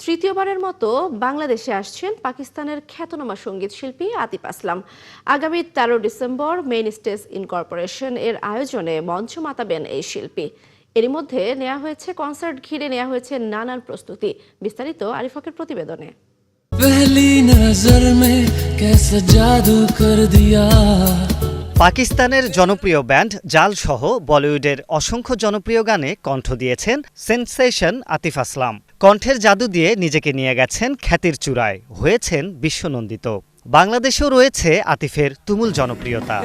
তৃতীয়বারের মতো বাংলাদেশে আসছেন পাকিস্তানের খ্যাতনামা সঙ্গীত শিল্পী আতিফ আসলাম। আগামী 13 ডিসেম্বর মেইন স্টেজ ইনকর্পোরেশন এর আয়োজনে মঞ্চ মাতাবেন এই শিল্পী। এরই মধ্যে নেওয়া হয়েছে কনসার্ট ঘিরে নেওয়া হয়েছে নানান প্রস্তুতি। বিস্তারিত আরিফ হকের প্রতিবেদনে। पहली नजर में कैसा जादू कर दिया। পাকিস্তানের জনপ্রিয় ব্যান্ড জাল সহ বলিউডের অসংখ্য জনপ্রিয় গানে কণ্ঠ দিয়েছেন সেন্সেশন আতিফ আসলাম। কণ্ঠের জাদু দিয়ে নিজেকে নিয়ে গেছেন খ্যাতির চূড়ায়, হয়েছেন বিশ্বনন্দিত। বাংলাদেশেও রয়েছে আতিফের তুমুল জনপ্রিয়তা।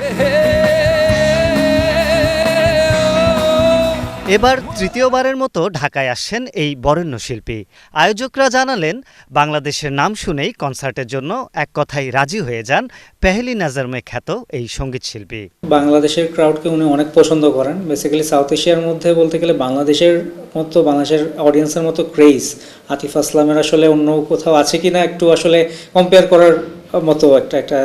এবার তৃতীয়বারের মতো ঢাকায় আসছেন এই বরেণ্য শিল্পী। আয়োজকরা জানালেন, বাংলাদেশের নাম শুনেই কনসার্টের জন্য এক কথায় রাজি হয়ে যান পেহলি নজর মে খ্যাত এই সঙ্গীত শিল্পী। বাংলাদেশের ক্রাউডকে উনি অনেক পছন্দ করেন। বেসিক্যালি সাউথ এশিয়ার মধ্যে বলতে গেলে বাংলাদেশের অডিয়েন্সের মতো ক্রেজ আতিফ আসলামের আসলে অন্য কোথাও আছে কিনা একটু আসলে কম্পেয়ার করার মতো একটা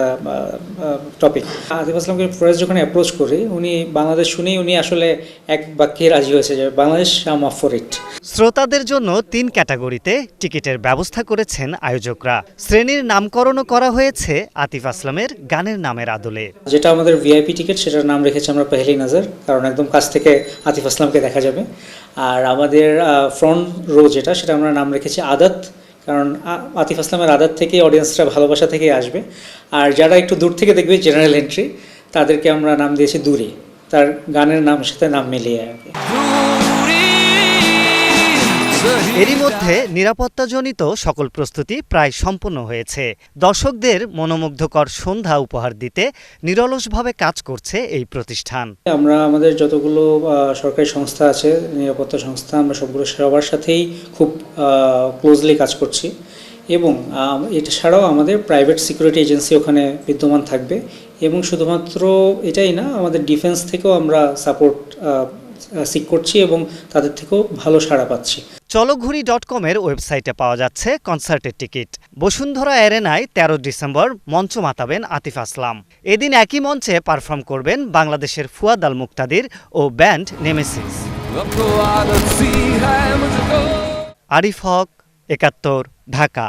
টপিক। আতিফ আসলামকে ফার্স্ট যখন অ্যাপ্রোচ করি, উনি বাংলাদেশ শুনেই উনি আসলে এক বাক্যে রাজি হয়েছে যে Bangladesh I am up for it. শ্রোতাদের জন্য 3 ক্যাটাগরিতে টিকিটের ব্যবস্থা করেছেন আয়োজকরা। শ্রেণীর নামকরণও করা হয়েছে আতিফ আসলামের গানের নামের আদলে। যেটা আমাদের ভিআইপি টিকিট, সেটার নাম রেখেছি আমরা পেহলি নজর, কারণ একদম কাছ থেকে আতিফ আসলামকে দেখা যাবে। আর আমাদের ফ্রন্ট রো যেটা, সেটা আমরা নাম রেখেছি আদত, কারণ আতিফ আসলামের আদত থেকে অডিয়েন্সরা ভালোবাসা থেকে আসবে। আর যারা একটু দূর থেকে দেখবে, জেনারেল এন্ট্রি, তাদেরকে আমরা নাম দিয়েছি দূরে, তার গানের নামের সাথে নাম মিলিয়ে আর কি। এরই মধ্যে নিরাপত্তাজনিত সকল প্রস্তুতি প্রায় সম্পন্ন হয়েছে। দর্শকদের মনোমুগ্ধকর সন্ধ্যা উপহার দিতে নিরলসভাবে কাজ করছে এই প্রতিষ্ঠান। আমরা আমাদের যতগুলো সরকারি সংস্থা আছে, নিরাপত্তা সংস্থা, আমরা সবগুলো সবার সাথেই খুব ক্লোজলি কাজ করছি। এবং এটা ছাড়াও আমাদের প্রাইভেট সিকিউরিটি এজেন্সি ওখানে বিদ্যমান থাকবে। এবং শুধুমাত্র এটাই না, আমাদের ডিফেন্স থেকেও আমরা সাপোর্ট সিক করছি এবং তাদের থেকেও ভালো সাড়া পাচ্ছি। চলঘুরি.com-এর ওয়েবসাইটে পাওয়া যাচ্ছে কনসার্টের টিকিট। বসুন্ধরা অ্যারেনায় 13 ডিসেম্বর মঞ্চ মাতাবেন আতিফ আসলাম। এদিন একই মঞ্চে পারফর্ম করবেন বাংলাদেশের ফুয়াদ আল মুক্তাদির ও ব্যান্ড নেমেসিস। আরিফ হক, ৭১, ঢাকা।